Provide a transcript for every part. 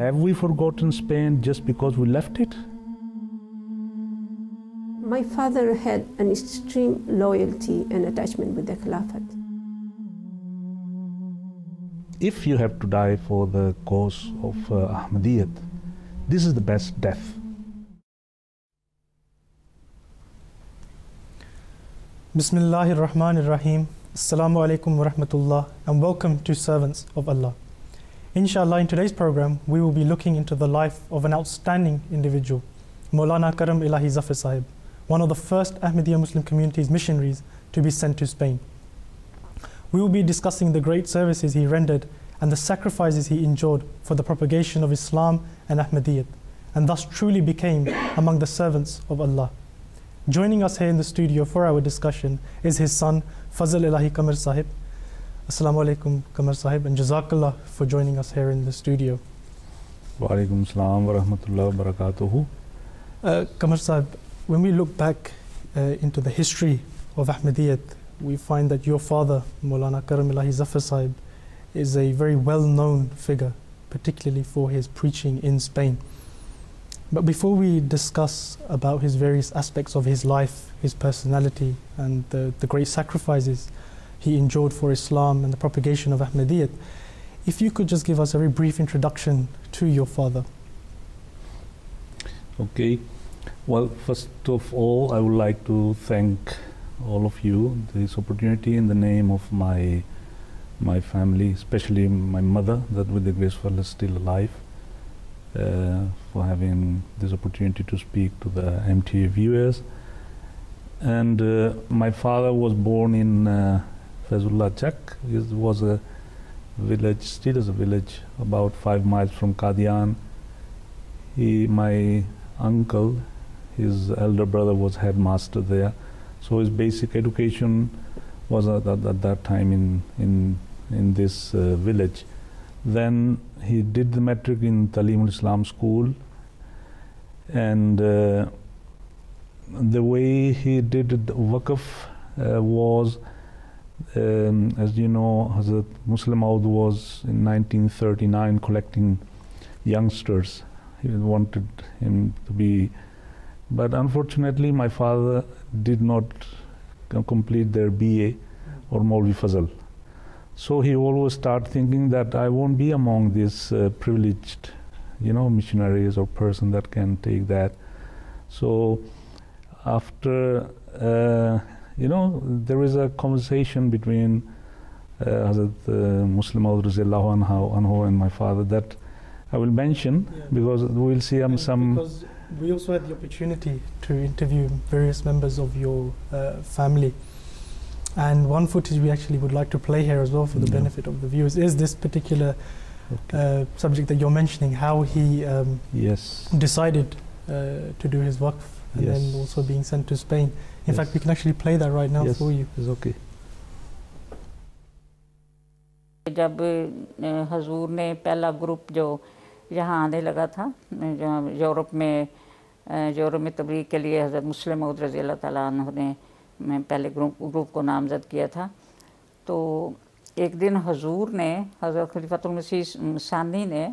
Have we forgotten Spain just because we left it? My father had an extreme loyalty and attachment with the Khilafat. If you have to die for the cause of Ahmadiyyat, this is the best death. Bismillahir Rahmanir Rahim. Assalamu alaikum wa rahmatullah, and welcome to Servants of Allah. Inshallah, in today's program, we will be looking into the life of an outstanding individual, Maulana Karam Illahi Zafar Sahib, one of the first Ahmadiyya Muslim community's missionaries to be sent to Spain. We will be discussing the great services he rendered and the sacrifices he endured for the propagation of Islam and Ahmadiyyat, and thus truly became among the servants of Allah. Joining us here in the studio for our discussion is his son, Fazl Illahi Kamar Sahib. Assalamu alaikum, Kamar Sahib, and Jazakallah for joining us here in the studio. Wa alaikum assalam wa rahmatullahi wa barakatuhu. Kamar Sahib, when we look back into the history of Ahmadiyyat, we find that your father, Maulana Karam Illahi Zafar Sahib, is a very well-known figure, particularly for his preaching in Spain. But before we discuss about his various aspects of his life, his personality, and the great sacrifices he endured for Islam and the propagation of Ahmadiyyat, if you could just give us a very brief introduction to your father. Okay. Well, first of all, I would like to thank all of you this opportunity in the name of my family, especially my mother, that with the grace of Allah is still alive, for having this opportunity to speak to the MTA viewers. And my father was born in Fezullah Chak. It was a village, still is a village, about 5 miles from Qadian. My uncle, his elder brother, was headmaster there. So his basic education was at that time in this village. Then he did the matric in Talim al-Islam school, and the way he did the waqf was, as you know, Hazrat Muslim Maud was in 1939 collecting youngsters. He wanted him to be, but unfortunately my father did not complete their BA or Maulvi Fazal. So he always started thinking that I won't be among these privileged, missionaries or person that can take that. So after, there is a conversation between Hazrat Muslim Maud Raziyallahu anhu and my father that I will mention, because we will see some. Because we also had the opportunity to interview various members of your family. And one footage we actually would like to play here as well for the benefit of the viewers is this particular subject that you're mentioning, how he decided to do his waqf and then also being sent to Spain. In fact, we can actually play that right now for you. It's okay. जब हजूर ने पहला group जो यहाँ आने लगा था, Europe में तबलीग के लिए हज़रत मुस्लिम मऊद रज़ी अल्लाह ताला अन्हु ने पहले ग्रुप को नामज़द किया था, तो एक दिन हजूर ने, हज़रत खलीफतुल मसीह सानी ने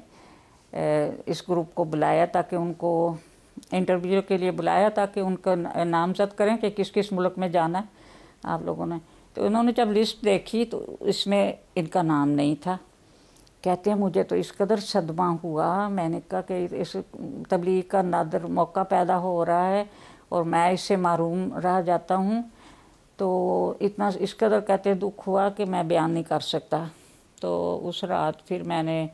इस ग्रुप को बुलाया, ताकि उनको इंटरव्यू के लिए बुलाया, ताकि उनका नामज़द करें कि किस किस मुल्क में जाना है आप लोगों ने। तो उन्होंने जब लिस्ट देखी तो इसमें इनका नाम नहीं था। कहते हैं मुझे तो इस कदर सदमा हुआ, मैंने कहा कि इस तबलीग का नादर मौका पैदा हो रहा है और मैं इससे महरूम रह जाता हूँ, तो इतना इस कदर कहते हैं दुख हुआ कि मैं बयान नहीं कर सकता। तो उस रात फिर मैंने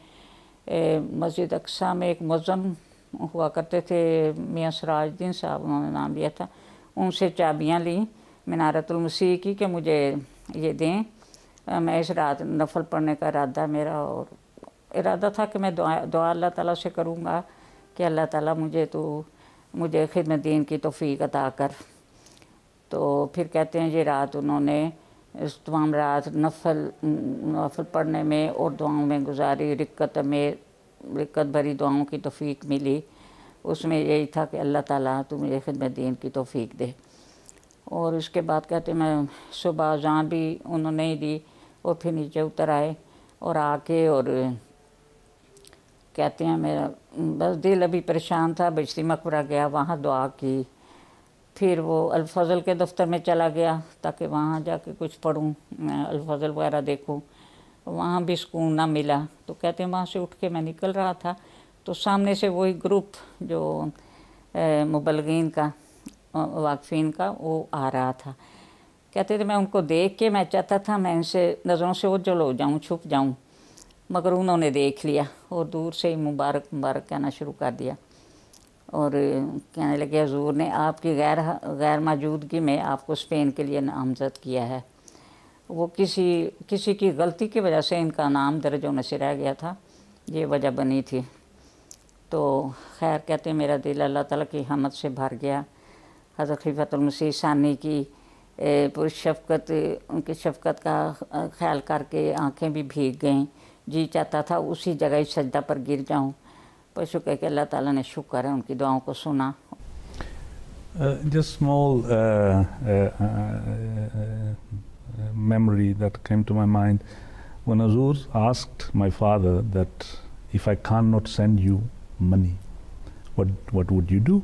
मस्जिद अक्सा में एक मुअज्जिन हुआ करते थे, मियाँ सिराजुद्दीन साहब, उन्होंने नाम लिया था, उनसे चाबियाँ ली मिनारतुल मसीह की कि मुझे ये दें, मैं इस रात नफल पढ़ने का इरादा मेरा, और इरादा था कि मैं दुआ अल्लाह ताला से करूँगा कि अल्लाह ताला मुझे खिदमत दीन की तौफीक अता कर। तो फिर कहते हैं ये रात उन्होंने इस तमाम रात नफल पढ़ने में और दुआओं में गुजारी, रिक्कत भरी दुआओं की तौफीक मिली। उसमें यही था कि अल्लाह ताला तू मुझे खिदमत दीन की तौफीक दे। और इसके बाद कहते मैं सुबह अज़ान भी उन्होंने ही दी, और फिर नीचे उतर आए और आके और कहते हैं मेरा बस दिल अभी परेशान था, बिजली मकबरा गया, वहाँ दुआ की, फिर वो अल-फज़ल के दफ्तर में चला गया ताकि वहाँ जाके कुछ पढ़ूँ, अल-फज़ल वगैरह देखूँ, वहाँ भी सुकून ना मिला। तो कहते हैं वहाँ से उठ के मैं निकल रहा था तो सामने से वही ग्रुप जो मुबल्लिगीन का, वाक़फ़ीन का, वो आ रहा था। कहते थे मैं उनको देख के मैं चाहता था मैं इनसे नज़रों से ओझल हो जाऊँ, छुप जाऊँ, मगर उन्होंने देख लिया और दूर से ही मुबारक मुबारक कहना शुरू कर दिया और कहने लगे हुज़ूर ने आपकी गैर मौजूदगी में आपको स्पेन के लिए नामज़द किया है। वो किसी की गलती की वजह से इनका नाम दर्ज होने से रह गया था, ये वजह बनी थी। तो खैर कहते हैं मेरा दिल अल्लाह ताला की हमद से भर गया। हज़रत खलीफतुल मसीह सानी की पूरी शफ़क़त, उनकी शफ़क़त का ख्याल करके आँखें भी भीग गईं, जी चाहता था उसी जगह ही सजदा पर गिर जाऊं, पर शुक्र कि अल्लाह ताला ने शुक्र है उनकी दुआओं को सुना। Just small memory that came to my mind when Azur asked my father that if I cannot send you money, what would you do?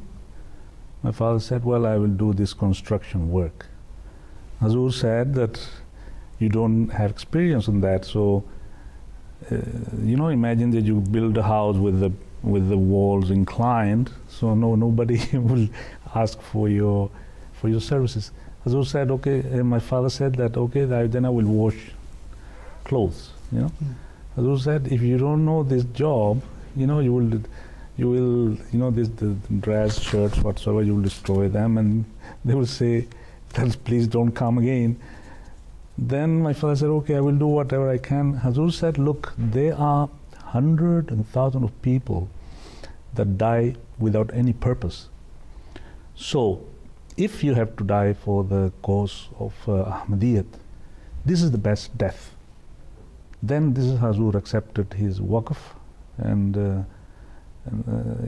My father said, well, I will do this construction work. Azur said that you don't have experience in that, so you know, imagine that you build a house with the walls inclined, so nobody will ask for your services. Azur said, okay. My father said that, okay, then I will wash clothes. You know, Azur said, if you don't know this job, you know, you will, you know, the dress, shirts, whatsoever, you will destroy them, and they will say, please don't come again. Then my father said, okay, I will do whatever I can. Hazur said, look, there are hundreds and thousands of people that die without any purpose. So, if you have to die for the cause of Ahmadiyyat, this is the best death. Then this is Hazur accepted his waqf, and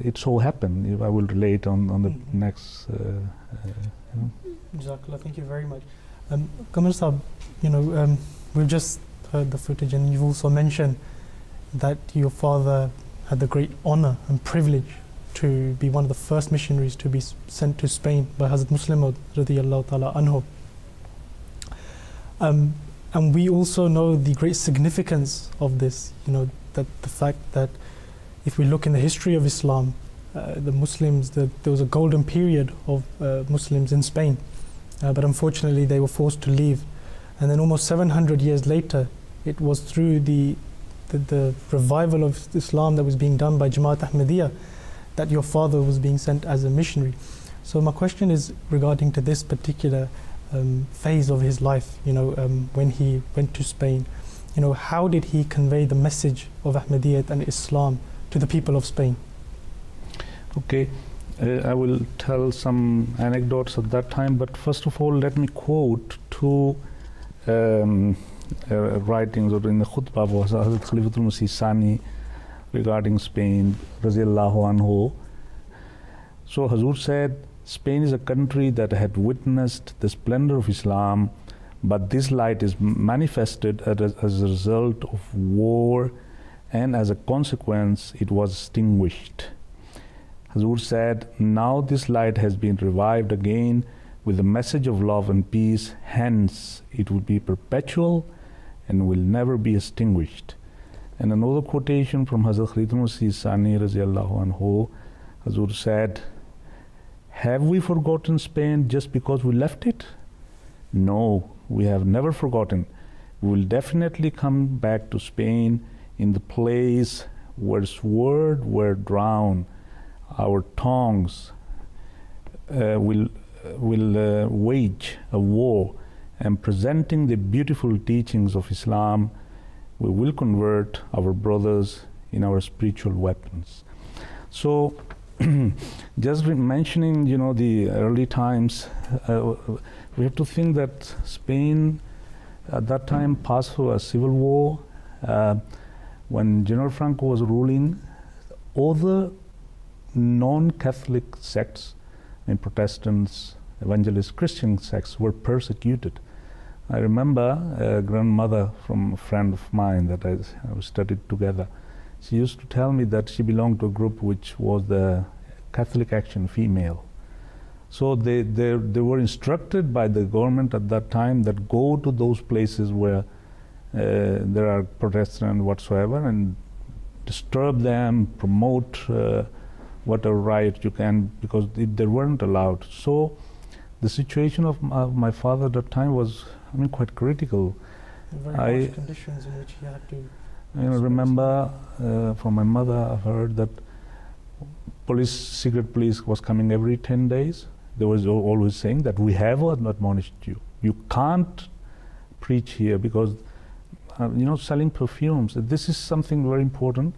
it so happened, if I will relate on the next, you know. Jazakallah, thank you very much. Qamar Sahab, you know, we've just heard the footage, and you've also mentioned that your father had the great honor and privilege to be one of the first missionaries to be sent to Spain by Hazrat Muslim Maud radiyallahu ta'ala anhu. And we also know the great significance of this, you know, that the fact that if we look in the history of Islam, the Muslims, there was a golden period of Muslims in Spain, but unfortunately they were forced to leave. And then almost 700 years later, it was through the revival of Islam that was being done by Jamaat Ahmadiyya that your father was being sent as a missionary. So my question is regarding to this particular phase of his life, you know, when he went to Spain, you know, how did he convey the message of Ahmadiyyat and Islam to the people of Spain? Okay, I will tell some anecdotes at that time, but first of all, let me quote two writings or in the khutbah of Hazrat Khalifatul Masih Sani regarding Spain, Raziyallahu anhu. So Hazur said, Spain is a country that had witnessed the splendor of Islam, but this light is manifested as a result of war, and as a consequence it was extinguished. Hazur said, now this light has been revived again with the message of love and peace, hence it will be perpetual and will never be extinguished. And another quotation from Hazrat Khalifatul Masih Sani Raziyallahu anhu, Hazur said, have we forgotten Spain just because we left it? No, we have never forgotten. We will definitely come back to Spain in the place where sword were drawn. Our tongues will wage a war, and presenting the beautiful teachings of Islam, we will convert our brothers in our spiritual weapons. So, just mentioning, you know, the early times, we have to think that Spain at that time passed through a civil war. When General Franco was ruling, other non-Catholic sects, and Protestants, evangelists, Christian sects were persecuted. I remember a grandmother from a friend of mine that I studied together. She used to tell me that she belonged to a group which was the Catholic Action Female. So they were instructed by the government at that time that go to those places where there are Protestants whatsoever and disturb them, promote whatever riot you can, because they weren't allowed. So the situation of my father at that time was, I mean, quite critical. Very harsh conditions in which he had to. I remember from my mother, I've heard that secret police was coming every 10 days. They was always saying that we have admonished you. You can't preach here because, selling perfumes. This is something very important.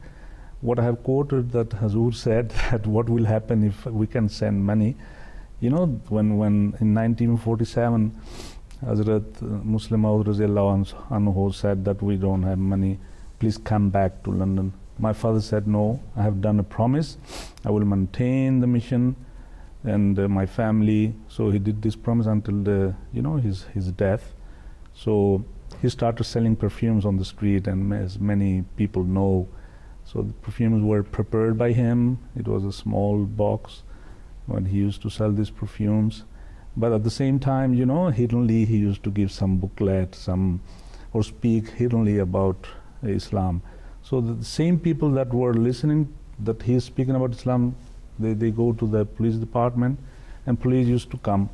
What I have quoted that Hazur said that what will happen if we can send money. When in 1947, Hazrat Muslim Maud Raziallahu Anhu said that we don't have money, please come back to London. My father said, no, I have done a promise. I will maintain the mission and my family. So he did this promise until his death. So he started selling perfumes on the street, and as many people know, so the perfumes were prepared by him. It was a small box when he used to sell these perfumes. But at the same time, hiddenly he used to give some booklet, or speak hiddenly about Islam. So the same people that were listening, that he is speaking about Islam, they go to the police department, and police used to come.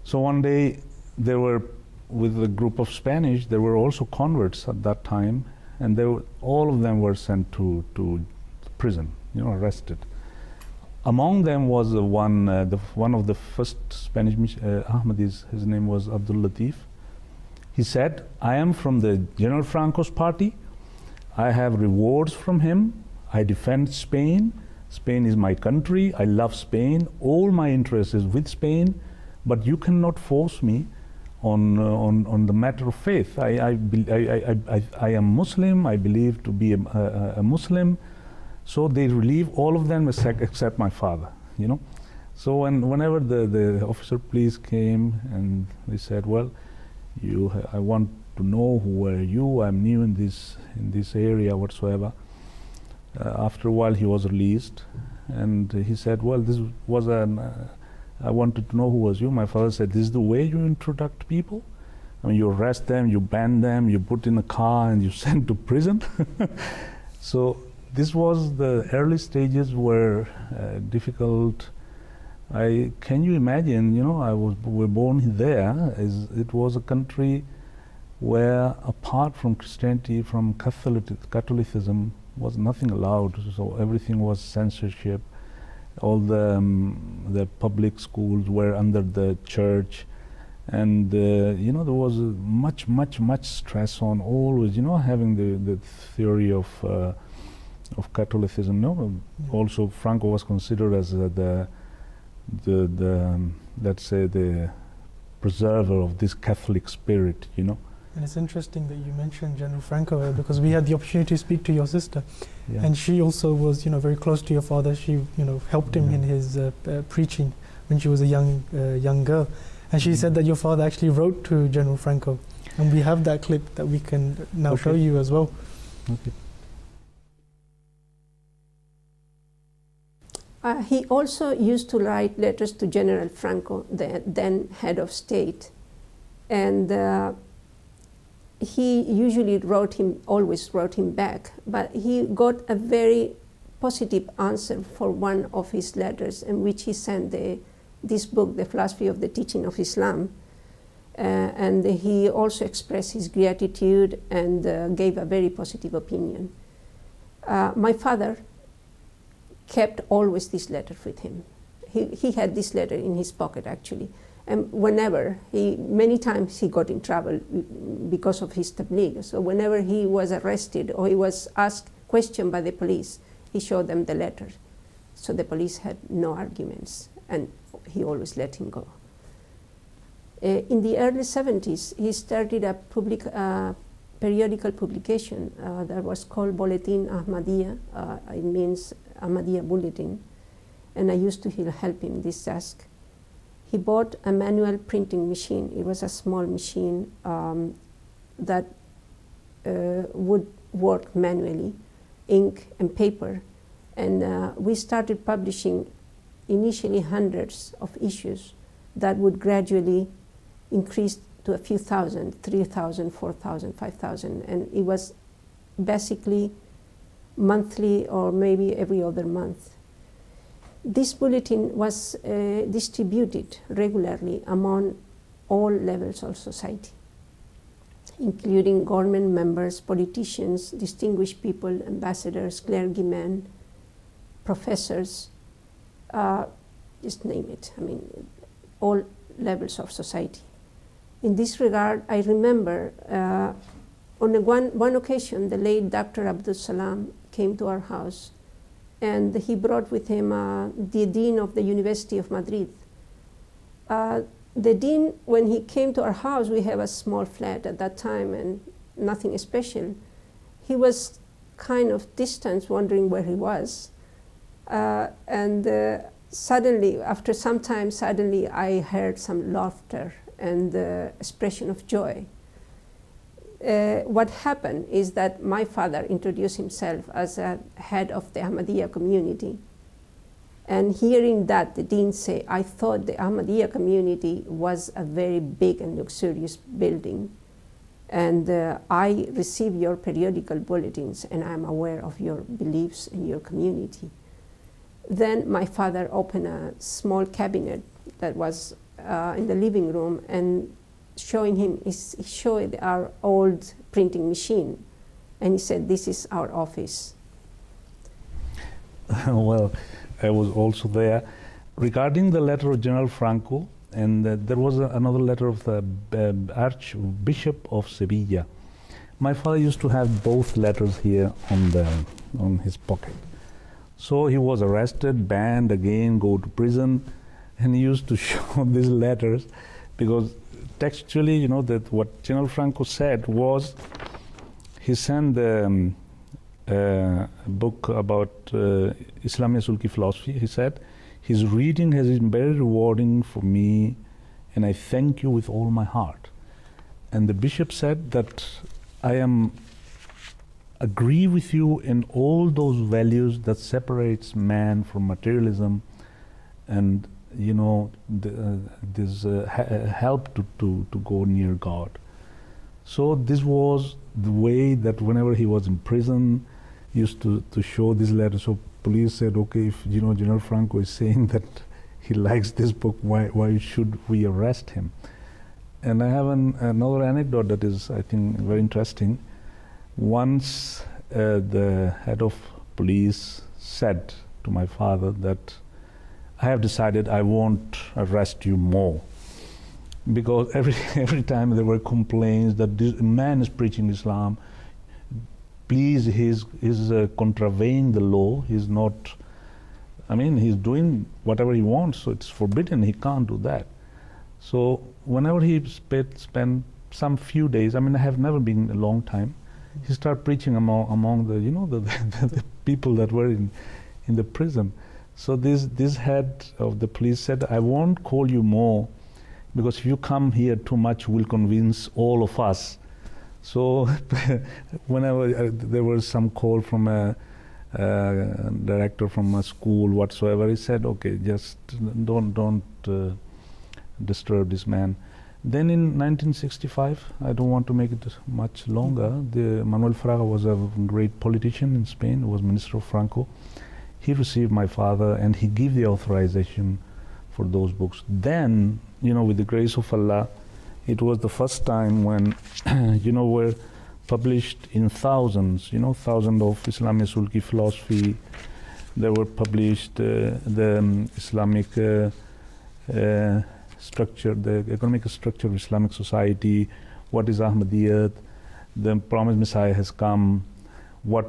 So one day they were with a group of Spanish. There were also converts at that time, and all of them were sent to prison, arrested. Among them was one of the first Spanish Ahmadis. His name was Abdul Latif. He said, I am from the General Franco's party. I have rewards from him. I defend Spain. Spain is my country. I love Spain. All my interest is with Spain, but you cannot force me on the matter of faith. I am Muslim. I believe to be a Muslim. So they relieve all of them except my father, So whenever the officer police came and they said, well, I want to know who are you. I'm new in this area whatsoever. After a while, he was released, and he said, well, this was I wanted to know who was you. My father said, this is the way you introduct people? I mean, you arrest them, you ban them, you put in a car, and you send to prison. So this was the early stages were difficult. Can you imagine, we're born there. It was a country where, apart from Christianity, from Catholicism, was nothing allowed. So everything was censorship. All the public schools were under the church, and there was much stress on always, having the theory of Catholicism. Also, Franco was considered as the let's say the preserver of this Catholic spirit, And it's interesting that you mentioned General Franco because we had the opportunity to speak to your sister, yeah. And she also was, very close to your father. She, helped him in his preaching when she was a young girl, and she said that your father actually wrote to General Franco, and we have that clip that we can now show you as well. Okay. He also used to write letters to General Franco, the then head of state, and he usually always wrote him back, but he got a very positive answer for one of his letters, in which he sent this book, The Philosophy of the Teaching of Islam, and he also expressed his gratitude and gave a very positive opinion. My father kept always this letter with him. He had this letter in his pocket, actually. And many times he got in trouble because of his tabligh. So whenever he was arrested or he was questioned by the police, he showed them the letter. So the police had no arguments, and he always let him go. In the early 70s, he started a periodical publication that was called Bulletin Ahmadiyya. It means Ahmadiyya Bulletin. And I used to help him this task. He bought a manual printing machine. It was a small machine that would work manually. ink and paper. And we started publishing initially hundreds of issues that would gradually increase to a few thousand, 3,000, 4,000, 5,000. And it was basically monthly or maybe every other month. This bulletin was distributed regularly among all levels of society, including government members, politicians, distinguished people, ambassadors, clergymen, professors, just name it. I mean, all levels of society. In this regard, I remember on one occasion, the late Dr. Abdul Salam came to our house, and he brought with him the dean of the University of Madrid. The dean, when he came to our house, we have a small flat at that time and nothing special. He was kind of distant, wondering where he was. Suddenly, after some time, suddenly I heard some laughter and expression of joy. What happened is that my father introduced himself as a head of the Ahmadiyya community. And hearing that, the dean say, I thought the Ahmadiyya community was a very big and luxurious building. And I receive your periodical bulletins, and I'm aware of your beliefs in your community. Then my father opened a small cabinet that was in the living room, and he showed our old printing machine. And he said, this is our office. Well, I was also there. Regarding the letter of General Franco, and there was another letter of the Archbishop of Sevilla. My father used to have both letters here on his pocket. So he was arrested, banned again, go to prison, and he used to show these letters because textually, you know, that what General Franco said was, he sent the book about Islamic Sulki philosophy. He said, his reading has been very rewarding for me, and I thank you with all my heart. And the bishop said that I agree with you in all those values that separates man from materialism, and you know, this help to go near God. So this was the way that whenever he was in prison, he used to show this letter. So police said, okay, if you know General Franco is saying that he likes this book, why should we arrest him? And I have another anecdote that is, I think, very interesting. Once the head of police said to my father that I have decided I won't arrest you more, because every time there were complaints that this man is preaching Islam, please, he's contravening the law, he's not, I mean, he's doing whatever he wants, so it's forbidden, he can't do that. So whenever he spent some few days, I mean, I have never been a long time, he started preaching among the, you know, the people that were in the prison. So this head of the police said, I won't call you more, because if you come here too much, we'll convince all of us. So whenever there was some call from a director from a school whatsoever, he said, okay, just don't disturb this man. Then in 1965, I don't want to make it much longer, Manuel Fraga was a great politician in Spain, was Minister of Franco. He received my father and he gave the authorization for those books. Then, you know, with the grace of Allah, it was the first time when, you know, were published in thousands, you know, thousands of Islamic Sulki philosophy. They were published, the Islamic structure, the economic structure of Islamic society, what is Ahmadiyyat, the promised Messiah has come, what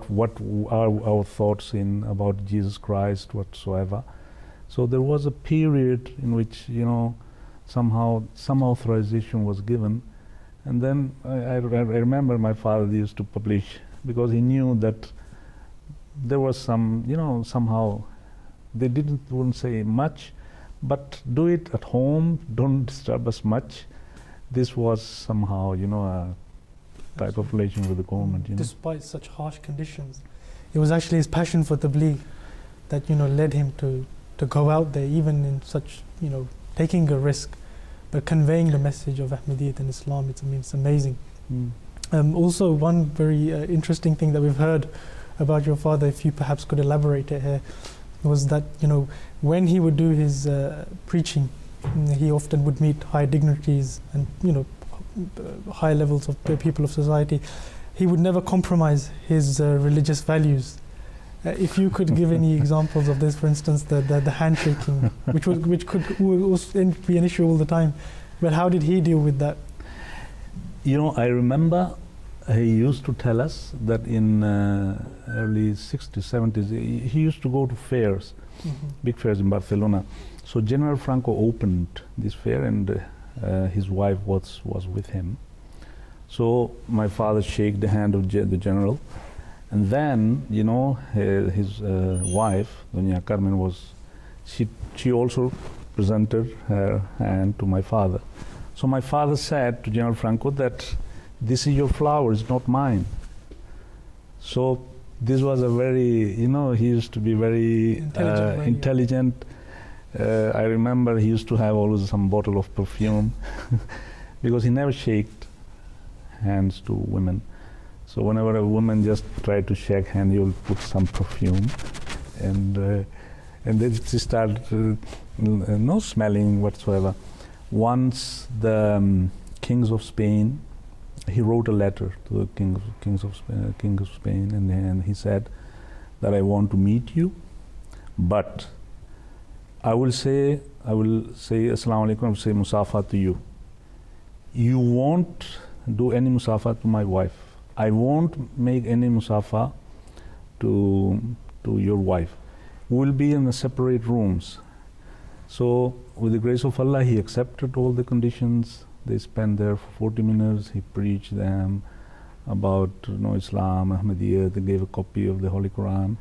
are our thoughts about Jesus Christ, whatsoever. So there was a period in which, you know, somehow some authorization was given, and then I remember my father used to publish, because he knew that there was some, you know, somehow they wouldn't say much, but do it at home, don't disturb us much. This was somehow, you know, a type of relation with the government. You know? Despite such harsh conditions, it was actually his passion for tabligh that, led him to go out there, even in such, taking a risk, but conveying the message of Ahmadiyyat and Islam. It's amazing. Also, one very interesting thing that we've heard about your father, if you perhaps could elaborate it here, was that, when he would do his preaching, he often would meet high dignitaries and, high levels of the people of society. He would never compromise his religious values. If you could give any examples of this, for instance, the handshaking, which could be an issue all the time, but how did he deal with that? I remember he used to tell us that in early 60s, 70s, he used to go to fairs, big fairs in Barcelona. So General Franco opened this fair, and his wife was with him. So my father shook the hand of the general, and then his wife, Doña Carmen, she also presented her hand to my father. So my father said to General Franco that this is your flower, it's not mine. So this was a very, he used to be very intelligent. I remember he used to have always some bottle of perfume because he never shook hands to women. So whenever a woman just tried to shake hand, he will put some perfume, and then she started no smelling whatsoever. Once the kings of Spain, he wrote a letter to the king of Spain, and he said that I want to meet you, but I will say Assalamu alaikum, I will say Musafa to you. You won't do any Musafa to my wife. I won't make any Musafa to your wife. We will be in the separate rooms. So with the grace of Allah, he accepted all the conditions. They spent there for 40 minutes. He preached them about Islam, Ahmadiyya. They gave a copy of the Holy Quran.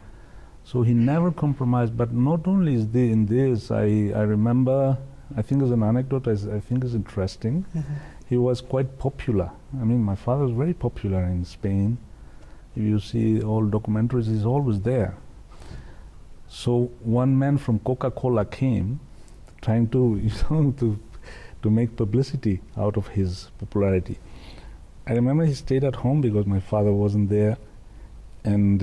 So he never compromised. But not only is in this, I remember, I think as an anecdote, I think is interesting. He was quite popular. I mean, my father was very popular in Spain. If you see all documentaries, he's always there. So one man from Coca-Cola came, trying to to make publicity out of his popularity. I remember he stayed at home because my father wasn't there, and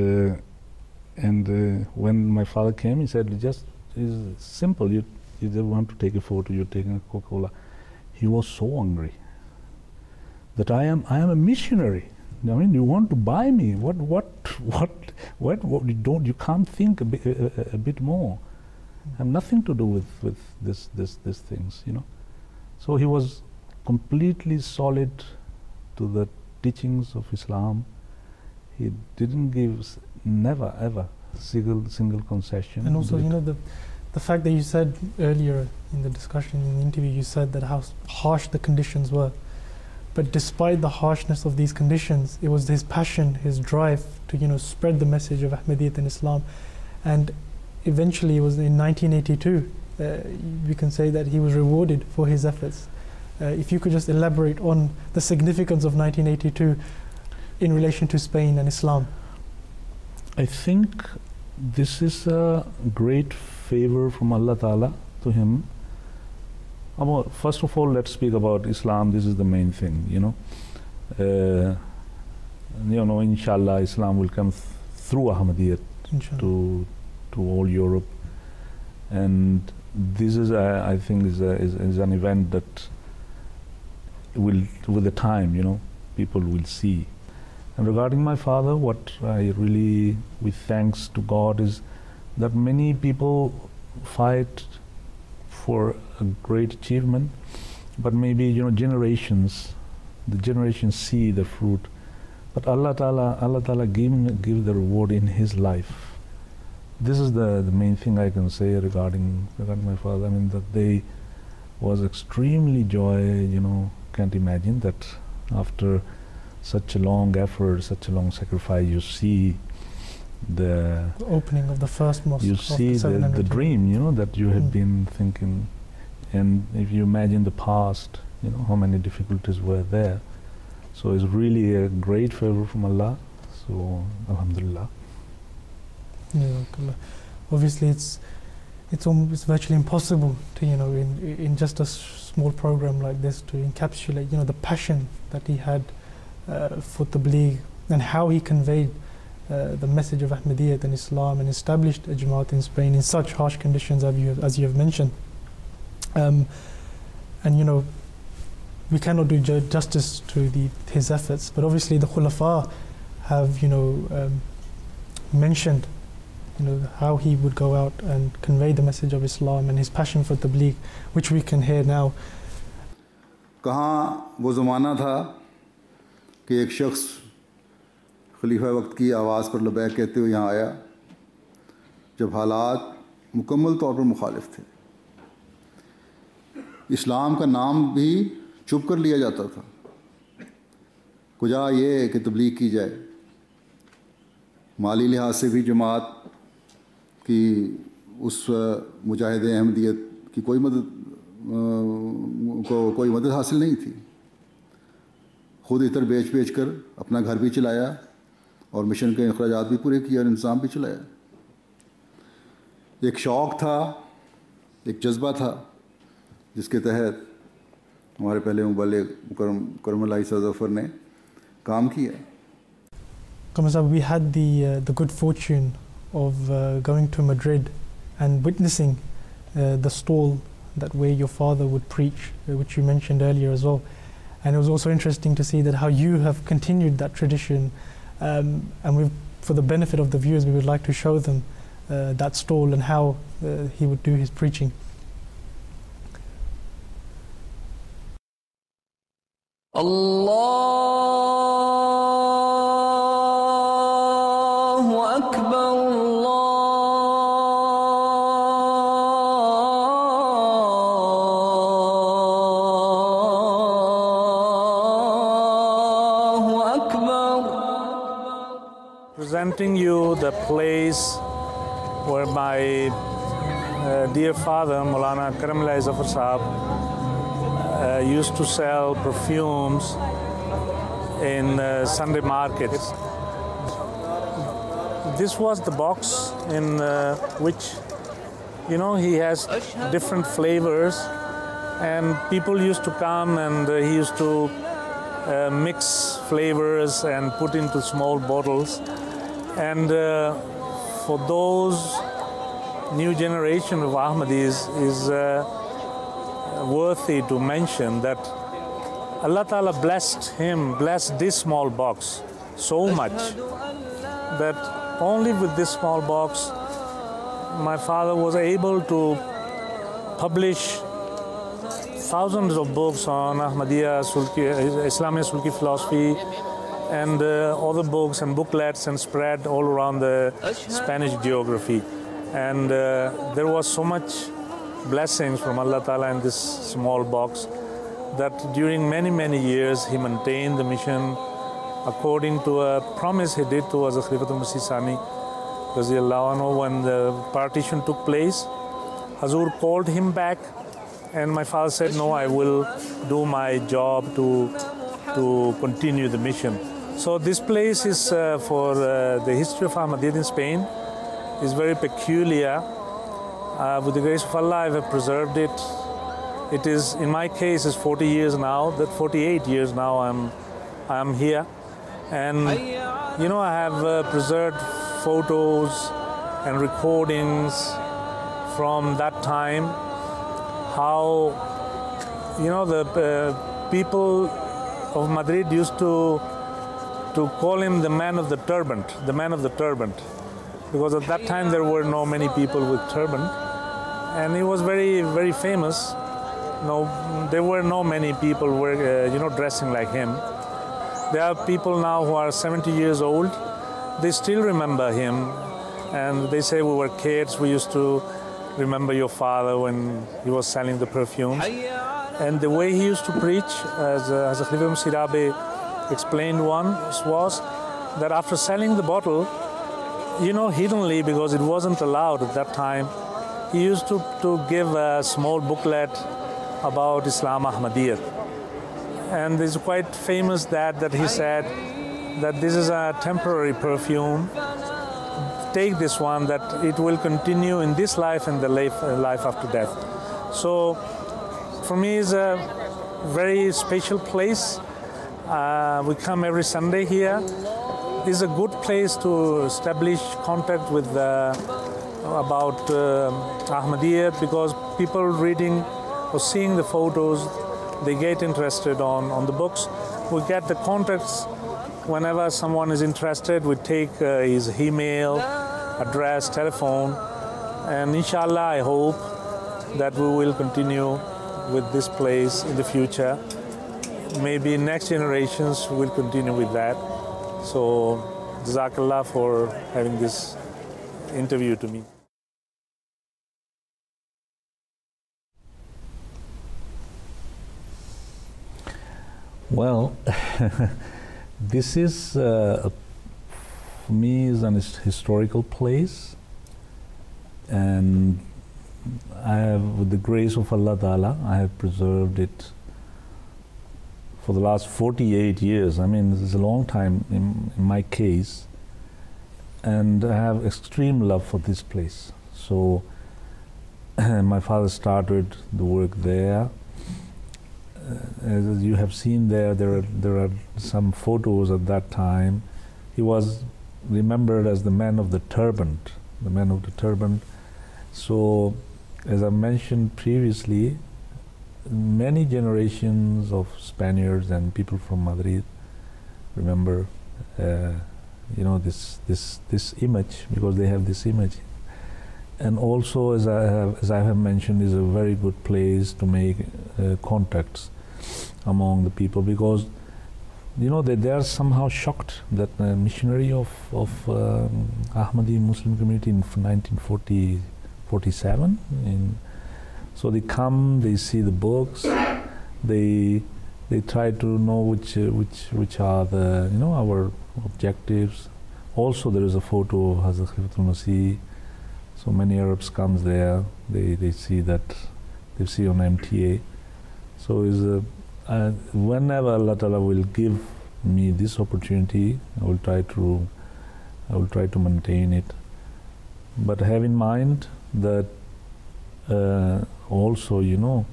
when my father came, he said, "It's simple. You just want to take a photo. You're taking a Coca-Cola." He was so angry that I am a missionary. I mean, you want to buy me? What? You can't think a bit more. I have nothing to do with this things, So he was completely solid to the teachings of Islam. He didn't give never ever single concession. And also, the fact that you said earlier in the discussion, in the interview, you said that how harsh the conditions were. But despite the harshness of these conditions, it was his passion, his drive to spread the message of Ahmadiyyat and Islam. And eventually, it was in 1982, we can say that he was rewarded for his efforts. If you could just elaborate on the significance of 1982 in relation to Spain and Islam. I think this is a great favor from Allah Ta'ala to him. First of all, let's speak about Islam. This is the main thing, inshallah, Islam will come through Ahmadiyyat to all Europe, and this is, I think, is an event that will, with the time, people will see. And regarding my father, what I really, with thanks to God, is that many people fight for a great achievement, but maybe the generations see the fruit. But Allah Ta'ala give the reward in his life. This is the main thing I can say regarding my father. I mean, that day was extremely joy. Can't imagine that after such a long effort, such a long sacrifice, you see the opening of the first mosque. You see the dream, that you had been thinking, and if you imagine the past, how many difficulties were there. So it's really a great favor from Allah. So Alhamdulillah. Yeah, obviously, it's virtually impossible to, in just a small program like this, to encapsulate, the passion that he had for tabligh, and how he conveyed the message of Ahmadiyyat and Islam, and established a Jamaat in Spain in such harsh conditions as you have mentioned. And we cannot do justice to his efforts, but obviously the Khulafa have mentioned how he would go out and convey the message of Islam and his passion for tabligh, which we can hear now. कहाँ वो ज़माना था कि एक शख्स खलीफा वक्त की आवाज़ पर लबैक कहते हुए यहाँ आया, जब हालात मुकम्मल तौर पर मुखालिफ थे। इस्लाम का नाम भी चुप कर लिया जाता था, कुजा ये कि तबलीग की जाए। माली लिहाज से भी जमात की उस मुजाहिद अहमदियत की कोई मदद हासिल नहीं थी। ख़ुद इतर बेच कर अपना घर भी चलाया और मिशन के अखराजात भी पूरे किए और इंतज़ाम भी चलाया। एक शौक़ था, एक जज्बा था, जिसके तहत हमारे पहले मुबल्लिग़ करम इल्लाहि ज़फर ने काम किया। Kamazab, we had the good fortune of going to Madrid and witnessing the stall where your father would preach, which you mentioned earlier as well. And it was also interesting to see that how you have continued that tradition. And for the benefit of the viewers, we would like to show them that stall and how he would do his preaching. Allahu Akbar, Allahu Akbar. Presenting you the place where my dear father, Maulana Karam Zafar Sahab, used to sell perfumes in Sunday markets. This was the box in which, he has different flavors, and people used to come and he used to mix flavors and put into small bottles. And for those new generation of Ahmadis is worthy to mention that Allah Ta'ala blessed this small box so much that only with this small box my father was able to publish thousands of books on Ahmadiyya, Islamic Sulki philosophy, and other books and booklets, and spread all around the Spanish geography. And there was so much blessings from Allah Ta'ala in this small box that during many, many years he maintained the mission according to a promise he did to Hazrat Khalifatul Masih Sani Raziyallahu Anhu. When the partition took place, Hazur called him back, and my father said, no, I will do my job to continue the mission. So this place is for the history of Ahmadiyyat in Spain is very peculiar. With the grace of Allah, I have preserved it. It is, in my case, is 40 years now. That 48 years now I'm here, and I have preserved photos and recordings from that time. How the people of Madrid used to call him the man of the turban, because at that time there were not many people with turban, and he was very, very famous. There were not many people dressing like him. There are people now who are 70 years old. They still remember him, and they say, we were kids, we used to remember your father when he was selling the perfumes. And the way he used to preach, as Khalifa Masih explained once, was that after selling the bottle, hiddenly, because it wasn't allowed at that time, he used to give a small booklet about Islam Ahmadiyyat. And it's quite famous that he said that this is a temporary perfume. take this one, that it will continue in this life and the life after death. So for me, it's a very special place. We come every Sunday here. It's a good place to establish contact with about Ahmadiyya, because people reading or seeing the photos, they get interested on the books. We get the contacts whenever someone is interested. We take his email, address, telephone, and inshallah I hope that we will continue with this place in the future. Maybe next generations will continue with that. So Jazakallah for having this interview to me. Well, this is, for me, is an historical place, and I have, with the grace of Allah Ta'ala, I have preserved it for the last 48 years. I mean, this is a long time in my case, and I have extreme love for this place. So my father started the work there. As you have seen there are some photos at that time. He was remembered as the man of the turban, the man of the turban. So, as I mentioned previously, many generations of Spaniards and people from Madrid remember, you know, this image, because they have this image. And also, as I have mentioned, is a very good place to make contacts among the people, because you know they are somehow shocked that the missionary of Ahmadi Muslim community in 1947. So they come, they see the books, they try to know which are the, you know, our objectives. Also, there is a photo of Hazrat Khalifatul Masih. So many Arabs comes there. They see that, they see on MTA. So is whenever Allah Ta'ala will give me this opportunity, I will try to maintain it. But have in mind that also, you know,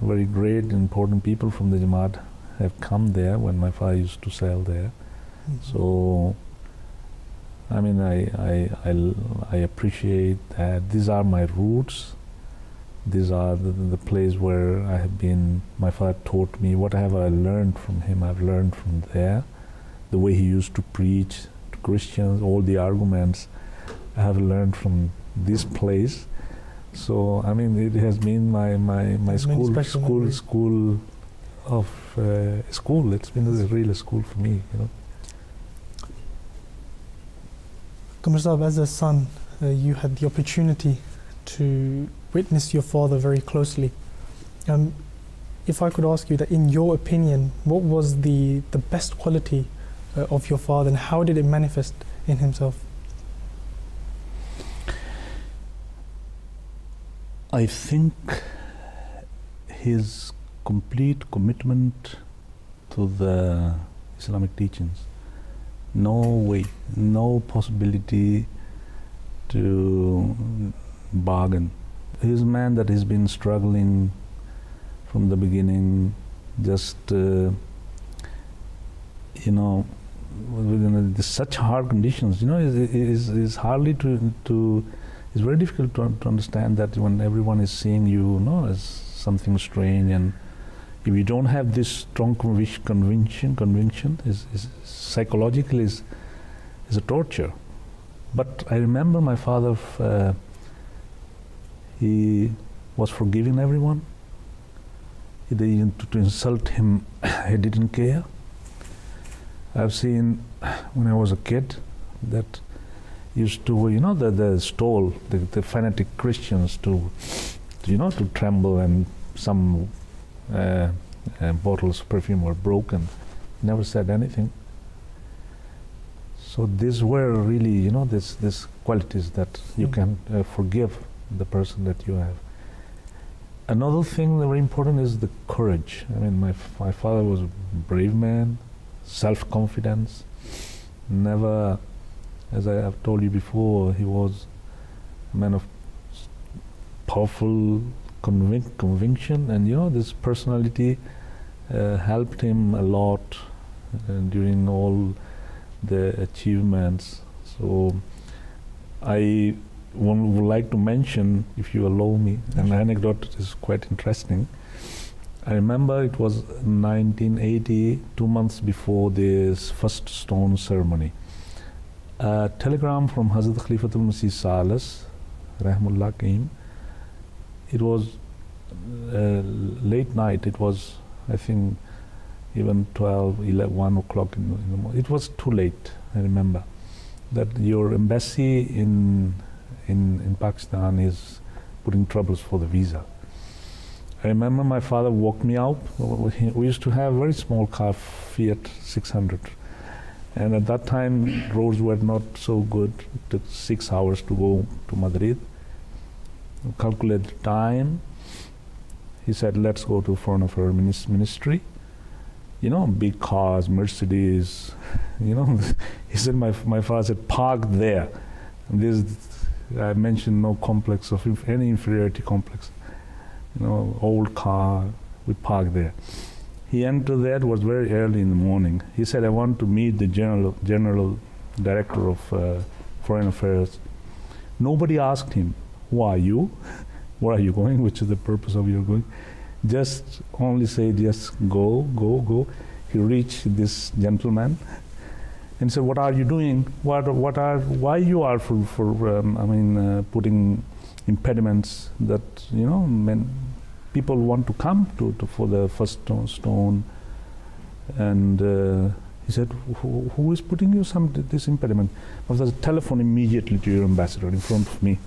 very great important people from the Jamaat have come there when my father used to sell there. Mm-hmm. So I mean, I appreciate that. These are my roots. These are the place where I have been. My father taught me whatever I learned from him. I've learned from there. The way he used to preach to Christians, all the arguments I have learned from this place. So I mean, it has been my school of school. It's been a real school for me, you know. Qamar Sahib, as a son, you had the opportunity to witness your father very closely. If I could ask you that, in your opinion, what was the best quality of your father, and how did it manifest in himself? I think his complete commitment to the Islamic teachings. No way, no possibility to bargain. He's a man that has been struggling from the beginning, just you know, within such hard conditions. You know, is hardly to. It's very difficult to understand that when everyone is seeing you, as something strange, and if you don't have this strong conviction is psychologically is a torture. But I remember my father, he was forgiving everyone. He didn't, to insult him, he didn't care. I've seen when I was a kid that used to, the stole, the fanatic Christians to tremble, and some bottles of perfume were broken. Never said anything. So these were really, these qualities that you can forgive the person that you have. Another thing that very important is the courage. I mean, my father was a brave man, self-confidence, never as I have told you before, he was a man of powerful conviction, and this personality helped him a lot during all the achievements. So I would like to mention, if you allow me, an anecdote is quite interesting. I remember it was 1980, 2 months before this first stone ceremony. A telegram from Hazrat Khalifatul Masih Salis, Rahmullah, came. It was late night. It was, I think, even 12, 11, 1 o'clock in the morning. It was too late, I remember, that your embassy in Pakistan is putting troubles for the visa. I remember my father walked me out. We used to have a very small car, Fiat 600. And at that time, roads were not so good. It took 6 hours to go to Madrid. Calculate the time. He said, let's go to Foreign Affairs Ministry. Big cars, Mercedes, He said, my father said, park there. And I mentioned no complex of any inferiority complex. Old car, we parked there. He entered there, it was very early in the morning. He said, I want to meet the general director of Foreign Affairs. Nobody asked him, who are you? Where are you going? Which is the purpose of your going? Just only said, yes, go. He reached this gentleman and said, what are you doing? Why you are putting impediments that, people want to come to for the first stone. And he said, who is putting you this impediment? There was a telephone immediately to your ambassador in front of me.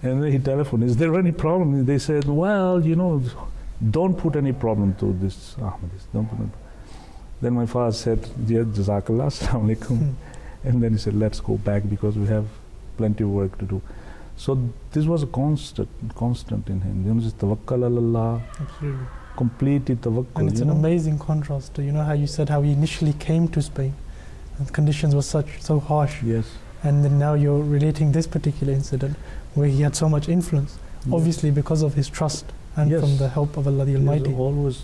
And then he telephoned, is there any problem? They said, well, don't put any problem to this Ahmadis. Don't put it. Then my father said, Jazakallah, Assalamu alaikum. And then he said, let's go back because we have plenty of work to do. So this was a constant in him. Just tawakkal Allah. Absolutely. Completely tawakkul. And it's an amazing contrast to, how you said how he initially came to Spain and the conditions were so harsh. Yes. And then now you're relating this particular incident where he had so much influence, obviously because of his trust and from the help of Allah the Almighty. Yes, always,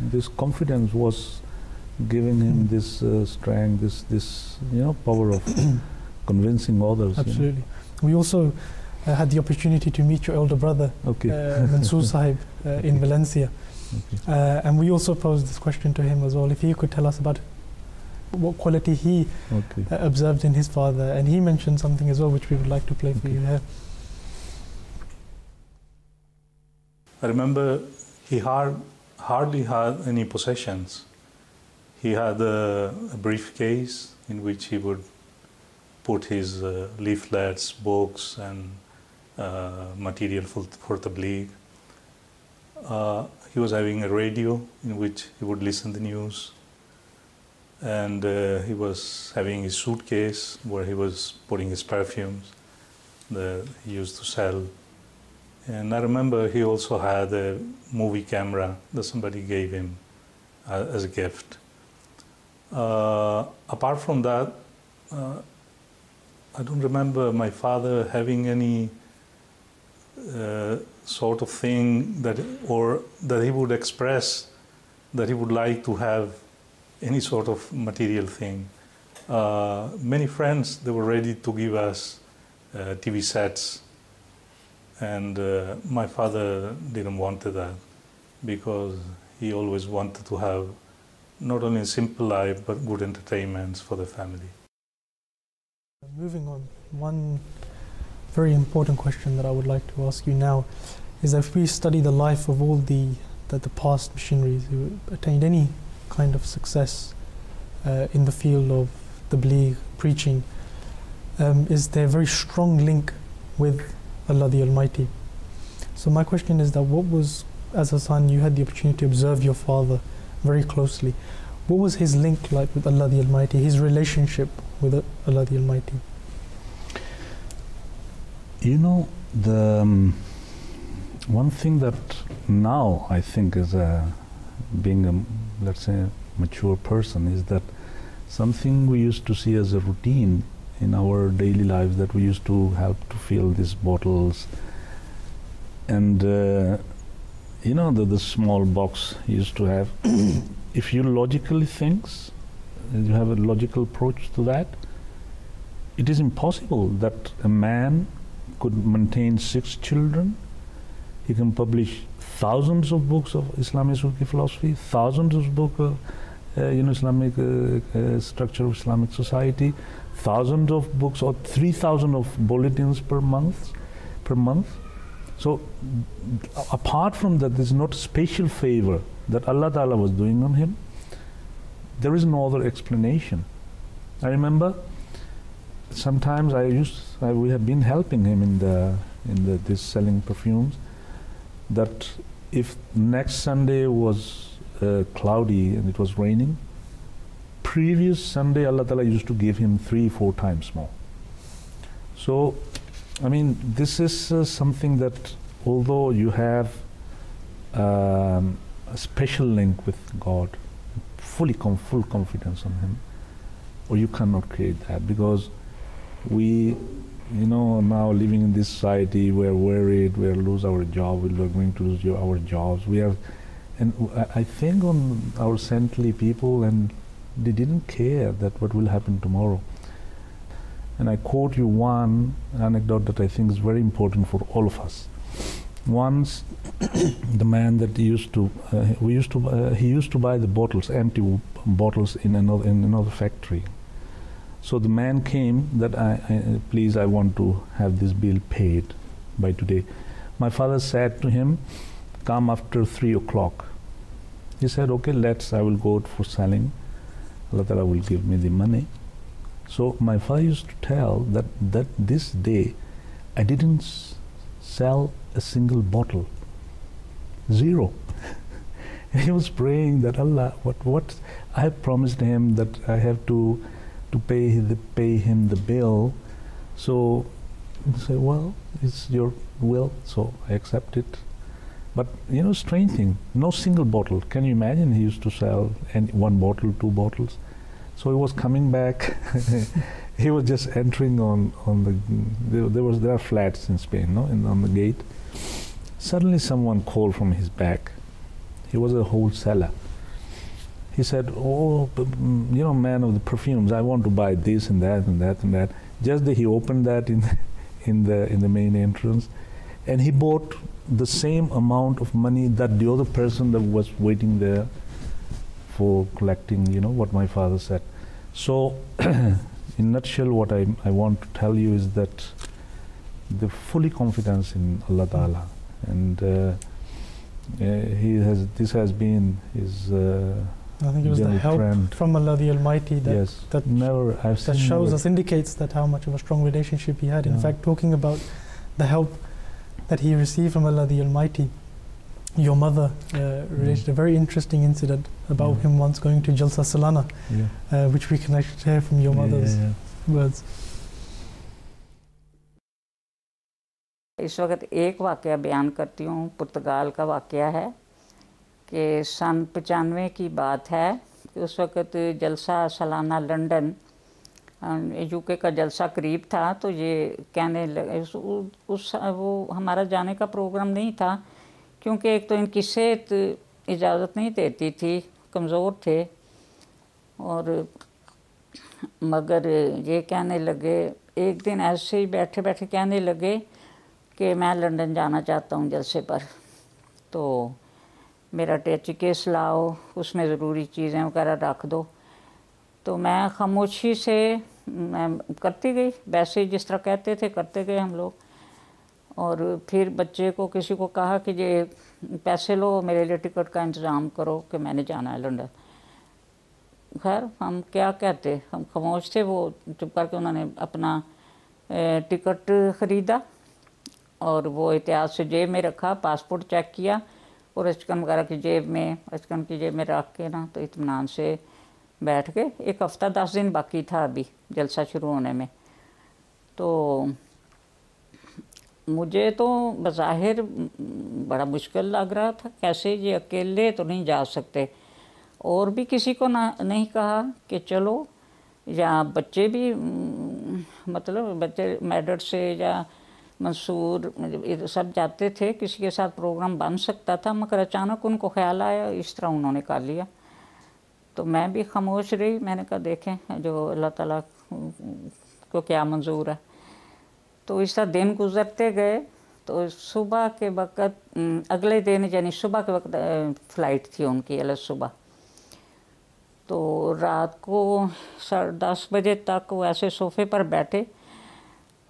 this confidence was giving him this strength, this power of convincing others. Absolutely. We also had the opportunity to meet your elder brother, Mansoor Sahib, in Valencia. Okay. And we also posed this question to him as well, if he could tell us about what quality he observed in his father. And he mentioned something as well which we would like to play for you here. I remember he hardly had any possessions. He had a briefcase in which he would put his leaflets, books, and material for tabligh. He was having a radio in which he would listen to the news. And he was having his suitcase where he was putting his perfumes that he used to sell. And I remember he also had a movie camera that somebody gave him as a gift. Apart from that, I don't remember my father having any sort of thing that he would express that he would like to have any sort of material thing. Many friends, they were ready to give us TV sets, and my father didn't want that because he always wanted to have not only a simple life but good entertainments for the family. Moving on, one very important question that I would like to ask you now is that if we study the life of all the past missionaries who attained any kind of success in the field of tabligh, preaching, is there a very strong link with Allah the Almighty. So my question is that what was, as a son, you had the opportunity to observe your father very closely. What was his link like with Allah the Almighty, his relationship with Allah the Almighty? The one thing that now I think is being a, let's say, mature person is that something we used to see as a routine in our daily lives, that we used to help to fill these bottles. And you know, the small box used to have, if you logically think, you have a logical approach to that, it is impossible that a man could maintain 6 children. He can publish thousands of books of Islamic philosophy, thousands of books of Islamic structure of Islamic society, thousands of books, or 3,000 of bulletins per month. So apart from that, there's not a special favor that Allah Ta'ala was doing on him. There is no other explanation. I remember sometimes we have been helping him in this selling perfumes, that if next Sunday was cloudy and it was raining, previous Sunday Allah Ta'ala used to give him 3-4 times more. So I mean, this is something that, although you have a special link with God, full confidence on him, or you cannot create that, because we, now living in this society, we are worried, we will lose our job, we are going to lose our jobs. And I think on our saintly people, and they didn't care that what will happen tomorrow. And I quote you one anecdote that I think is very important for all of us. Once, the man that he used to buy the bottles, empty bottles, in another factory. So the man came that please, I want to have this bill paid by today. My father said to him, come after 3 o'clock. He said, okay, I will go for selling. Allah Ta'ala will give me the money. So my father used to tell that this day I didn't sell a single bottle. 0. He was praying that Allah, what I have promised him, that I have to pay him the bill. So he said, well, it's your will, so I accept it. But strange thing, no single bottle. Can you imagine? He used to sell 1 bottle, 2 bottles. So he was coming back. He was just entering on the. There are flats in Spain, no, on the gate. Suddenly, someone called from his back. He was a wholesaler. He said, "Oh, man of the perfumes, I want to buy this and that and that and that." Just that he opened that in the main entrance, and he bought the same amount of money that the other person that was waiting there for collecting, what my father said. So, in a nutshell, what I want to tell you is that the fully confidence in Allah Ta'ala, and this has been his I think it was the help trend from Allah the Almighty that shows us, indicates that how much of a strong relationship he had. In fact, talking about the help that he received from Allah the Almighty, your mother related a very interesting incident about him once going to Jalsa Salana, which we can actually hear from your mother's words. इस वक्त एक वाक़या बयान करती हूँ। पुर्तगाल का वाक़या है कि सन 95 की बात है कि उस वक्त जलसा सालाना लंदन, यूके का जलसा करीब था, तो ये कहने लगे वो हमारा जाने का प्रोग्राम नहीं था, क्योंकि एक तो इनकी सेहत इजाज़त नहीं देती थी, कमज़ोर थे, और मगर ये कहने लगे, एक दिन ऐसे ही बैठे बैठे कहने लगे कि मैं लंदन जाना चाहता हूँ जलसे पर, तो मेरा टैची केस लाओ, उसमें ज़रूरी चीज़ें वगैरह रख दो। तो मैं खामोशी से मैं करती गई, वैसे ही जिस तरह कहते थे करते गए हम लोग। और फिर बच्चे को किसी को कहा कि ये पैसे लो, मेरे लिए टिकट का इंतज़ाम करो कि मैंने जाना है लंदन। खैर हम क्या कहते, हम खामोश थे। वो चुप करके उन्होंने अपना टिकट ख़रीदा और वो एहतियात से जेब में रखा, पासपोर्ट चेक किया और अचकन वगैरह की जेब में, अचकन की जेब में रख के ना, तो इत्मीनान से बैठ के, 1 हफ़्ता 10 दिन बाकी था अभी जलसा शुरू होने में। तो मुझे तो बज़ाहिर बड़ा मुश्किल लग रहा था, कैसे ये अकेले तो नहीं जा सकते, और भी किसी को नहीं कहा कि चलो या बच्चे भी मतलब बच्चे मेडर से या मंसूर इधर सब जाते थे, किसी के साथ प्रोग्राम बन सकता था, मगर अचानक उनको ख्याल आया, इस तरह उन्होंने कर लिया। तो मैं भी खामोश रही। मैंने कहा देखें जो अल्लाह ताला को क्या मंजूर है। तो इस तरह दिन गुजरते गए। तो सुबह के वक़्त अगले दिन यानी सुबह के वक्त फ़्लाइट थी उनकी अलग सुबह। तो रात को 10:30 बजे तक वो ऐसे सोफ़े पर बैठे,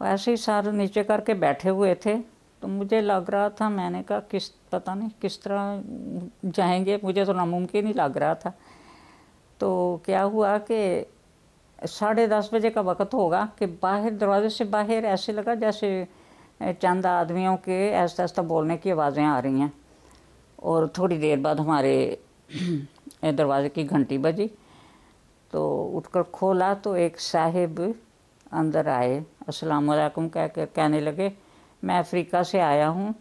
ऐसे ही सारे नीचे करके बैठे हुए थे। तो मुझे लग रहा था, मैंने कहा पता नहीं किस तरह जाएंगे, मुझे तो नामुमकिन ही लग रहा था। तो क्या हुआ कि 10:30 बजे का वक़्त होगा कि बाहर दरवाजे से बाहर ऐसे लगा जैसे चंद आदमियों के ऐसा ऐसा बोलने की आवाज़ें आ रही हैं। और थोड़ी देर बाद हमारे दरवाजे की घंटी बजी। तो उठकर खोला तो एक साहिब अंदर आए, अस्सलाम वालेकुम कहने लगे, मैं अफ्रीका से आया हूँ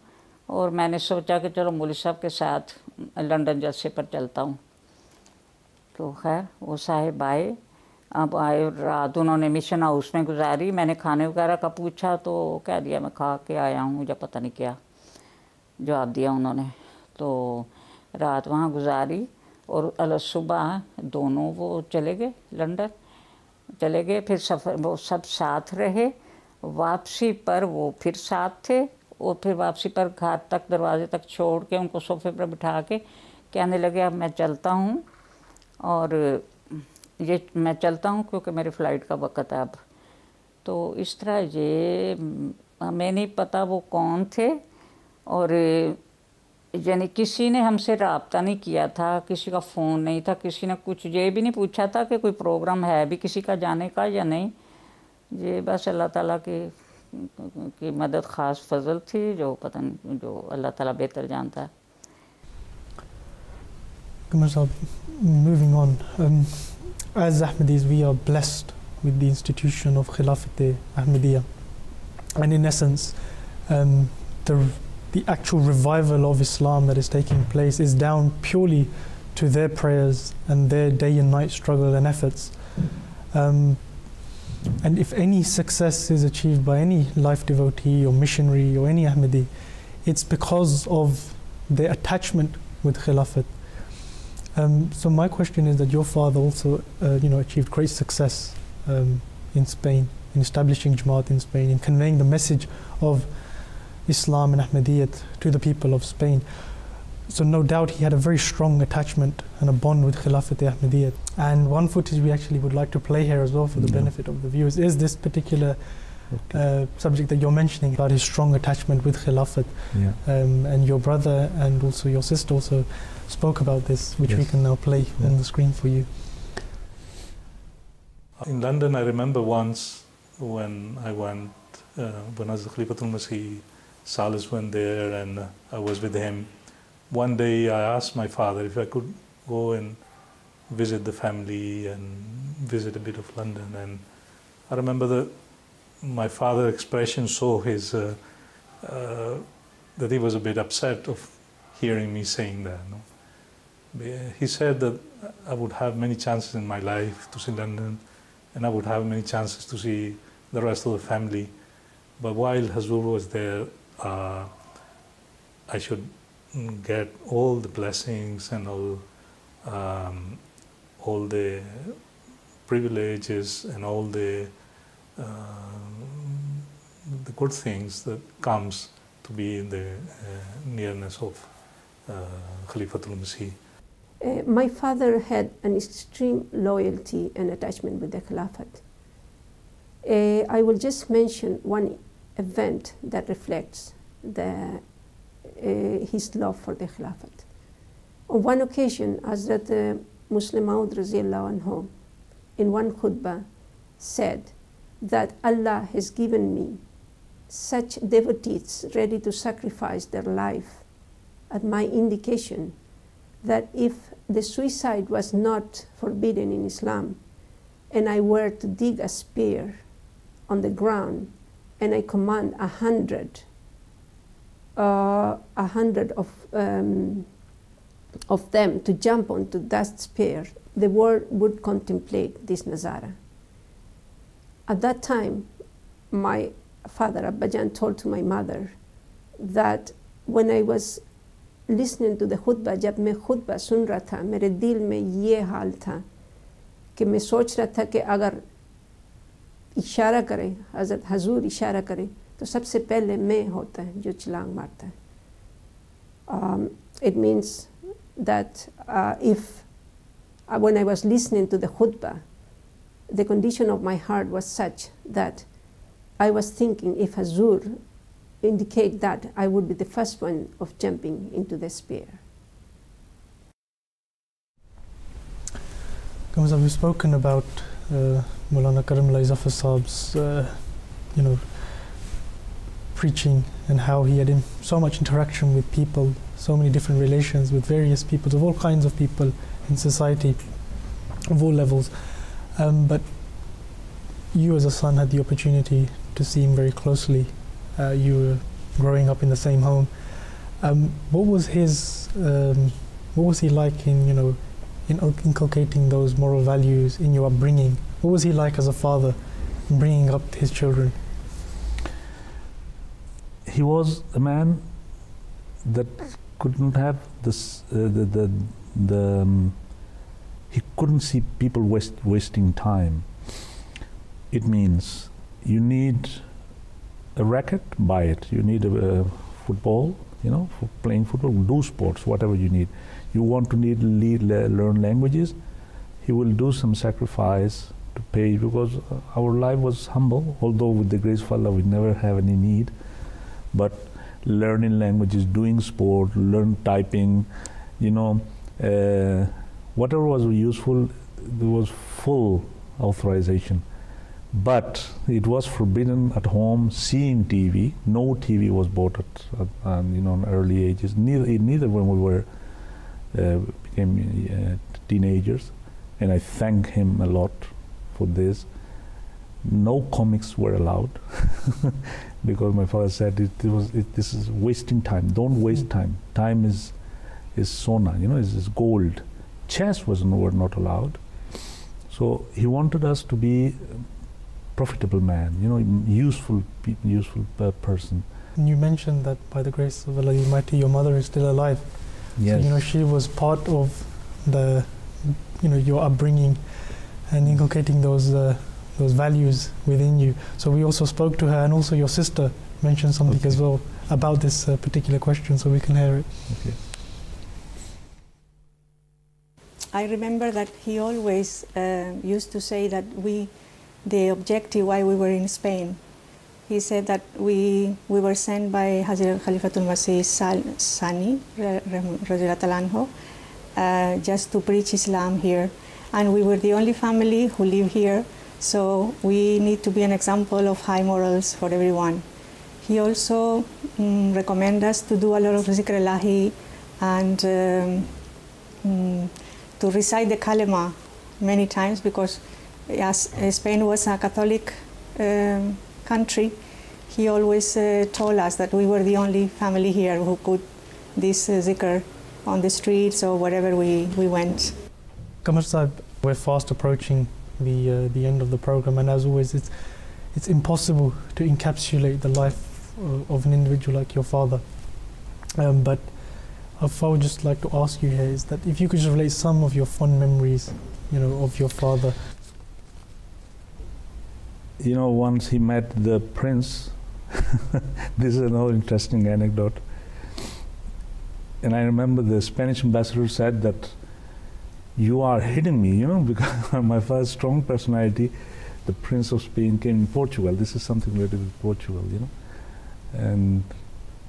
और मैंने सोचा कि चलो मौलवी साहब के साथ लंदन जलसे पर चलता हूँ। तो खैर वो साहिब आए। अब आए, रात उन्होंने मिशन हाउस में गुजारी। मैंने खाने वगैरह का पूछा तो कह दिया मैं खा के आया हूँ या पता नहीं क्या जवाब दिया उन्होंने। तो रात वहाँ गुजारी और अल सुबह दोनों वो चले गए, लंदन चले गए। फिर सफ़र वो सब साथ रहे। वापसी पर वो फिर साथ थे और फिर वापसी पर घर तक दरवाजे तक छोड़ के उनको सोफे पर बिठा के कहने लगे अब मैं चलता हूँ और ये मैं चलता हूँ क्योंकि मेरी फ़्लाइट का वक़्त है अब। तो इस तरह ये हमें नहीं पता वो कौन थे और यानी किसी ने हमसे रब्ता नहीं किया था, किसी का फ़ोन नहीं था, किसी ने कुछ ये भी नहीं पूछा था कि कोई प्रोग्राम है भी किसी का जाने का या नहीं। ये बस अल्लाह ताला की मदद ख़ास फजल थी जो पता नहीं जो अल्लाह ताला बेहतर जानता है। Moving on, as Ahmadis we are blessed with the institution of Khilafat Ahmadiyya, and in essence the actual revival of Islam that is taking place is down purely to their prayers and their day and night struggle and efforts. And if any success is achieved by any life devotee or missionary or any Ahmadi, it's because of their attachment with Khilafat. So my question is that your father also achieved great success in Spain, in establishing Jamaat in Spain, in conveying the message of Islam and Ahmadiyyat to the people of Spain. So no doubt he had a very strong attachment and a bond with Khilafat Ahmadiyyat. And one footage we actually would like to play here as well for the benefit of the viewers is this particular subject that you're mentioning about his strong attachment with Khilafat. And your brother and also your sister also spoke about this, which we can now play on the screen for you. In London, I remember once when I went, when I was the Khalifatul Masih, Salis went there and I was with him. One day I asked my father if I could go and visit the family and visit a bit of London. And I remember that my father's expression saw his, that he was a bit upset of hearing me saying that. No? He said that I would have many chances in my life to see London and I would have many chances to see the rest of the family. But while Hazur was there, I should get all the blessings and all the privileges and all the good things that comes to be in the nearness of Khalifatul Masih. My father had an extreme loyalty and attachment with the Khilafat. I will just mention one event that reflects his love for the Khilafat. On one occasion, Hazrat Muslim Maud radiallahu anhu, in one khutbah, said that Allah has given me such devotees ready to sacrifice their life at my indication that if the suicide was not forbidden in Islam and I were to dig a spear on the ground and I command 100 of them to jump onto that spear, the world would contemplate this Nazara. At that time, my father, Abbajan, told to my mother that when I was listening to the khutbah, जब मैं khutbah सुन रहा था, मेरे दिल में ये हाल था कि मैं सोच रहा था कि अगर इशारा करें, हज़रत हजूर इशारा करें, तो सबसे पहले मैं होता है जो छलांग मारता है. It means that when I was listening to the khutbah, the condition of my heart was such that I was thinking if Hazur indicate that, I would be the first one of jumping into the spear. Kamsa, we've spoken about Maulana Karam Zafar Saab's, preaching and how he had so much interaction with people, so many different relations with various people, of all kinds of people in society, of all levels. But you as a son had the opportunity to see him very closely. You were growing up in the same home. What was he like in inculcating those moral values in your upbringing? What was he like as a father in bringing up his children? He was a man that couldn't have this. He couldn't see people wasting time. It means you need a racket, buy it. You need a football, for playing football, do sports, whatever you need. You want to learn languages, he will do some sacrifice to pay, because our life was humble, although with the grace of Allah we never have any need. But learning languages, doing sport, learn typing, whatever was useful, there was full authorization. But it was forbidden at home seeing TV. No TV was bought at in early ages. Neither when we were became teenagers, and I thank him a lot for this. No comics were allowed because my father said this is wasting time. Don't waste time. Time is sona, is gold. Chess were not allowed. So he wanted us to be profitable man, useful person. You mentioned that by the grace of Allah Almighty, your mother is still alive. Yes. So, she was part of the, your upbringing and inculcating those values within you. So we also spoke to her, and also your sister mentioned something as well about this particular question, so we can hear it. Okay. I remember that he always used to say that the objective why we were in Spain, he said that we were sent by Hazrat Khalifatul Masih Sani, just to preach Islam here. And we were the only family who live here, so we need to be an example of high morals for everyone. He also recommended us to do a lot of zikr illahi and to recite the kalima many times, because as Spain was a Catholic country, he always told us that we were the only family here who could this zikr on the streets or wherever we went. Qamar Sahib, we're fast approaching the end of the program, and as always it's impossible to encapsulate the life of an individual like your father. But if I would just like to ask you here is that if you could just relate some of your fond memories, of your father. Once he met the prince, this is another interesting anecdote. And I remember the Spanish ambassador said that you are hitting me, because my father's strong personality, the Prince of Spain came in Portugal. This is something related with Portugal, And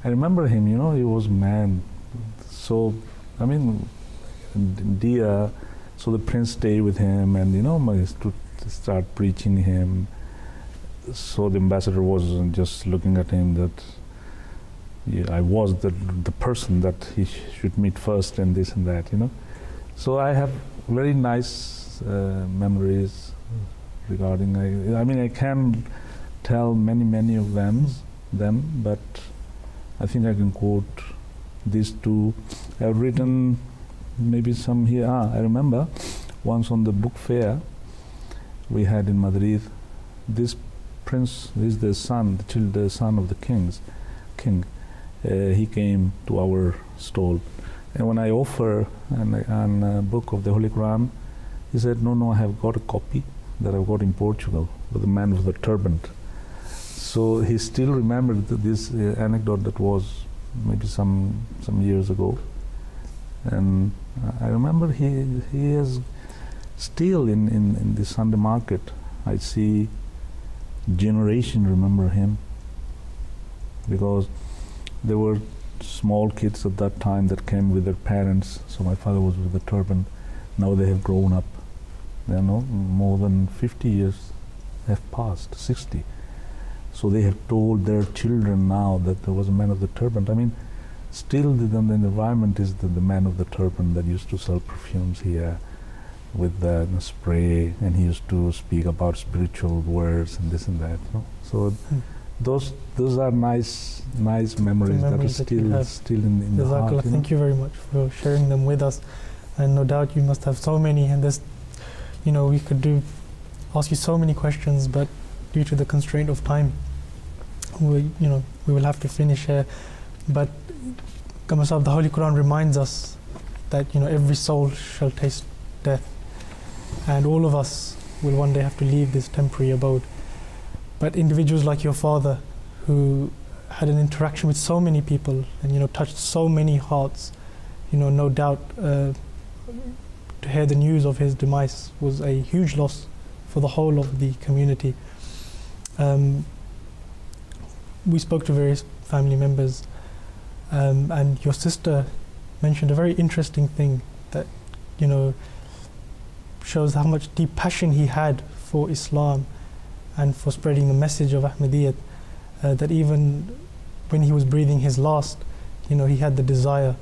I remember him, he was man. So, Dia, so the prince stayed with him, and to start preaching him. So the ambassador was just looking at him that I was the person that he should meet first, and this and that, So I have very nice memories regarding. I can tell many of them, but I think I can quote these two. I've written maybe some here. I remember once on the book fair we had in Madrid. this prince is the son of the king. He came to our stall, and when I offer a book of the Holy Quran, he said, no, I have got a copy that I've got in Portugal with the man with the turban. So he still remembered this anecdote that was maybe some years ago, and I remember he is still in the Sunday market. I see generation remember him, because there were small kids at that time that came with their parents. So my father was with the turban. Now they have grown up. They are more than 50 years have passed, 60. So they have told their children now that there was a man of the turban. I mean, still the environment is the man of the turban that used to sell perfumes here with the spray, and he used to speak about spiritual words and this and that. So those are nice memories that are still in the heart. Thank you very much for sharing them with us, and no doubt you must have so many, and there's, we could ask you so many questions, but due to the constraint of time, we will have to finish here. But Qamar Sahib, the Holy Quran reminds us that every soul shall taste death, and all of us will one day have to leave this temporary abode. But individuals like your father, who had an interaction with so many people and touched so many hearts, no doubt to hear the news of his demise was a huge loss for the whole of the community. We spoke to various family members, and your sister mentioned a very interesting thing that shows how much deep passion he had for Islam and for spreading the message of Ahmadiyyat, that even when he was breathing his last, he had the desire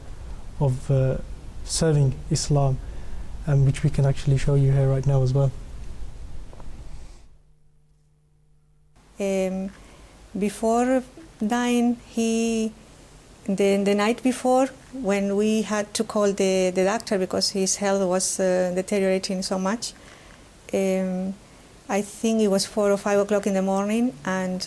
of serving Islam, which we can actually show you here right now as well. Before dying, the night before, when we had to call the doctor because his health was deteriorating so much, I think it was 4 or 5 o'clock in the morning, and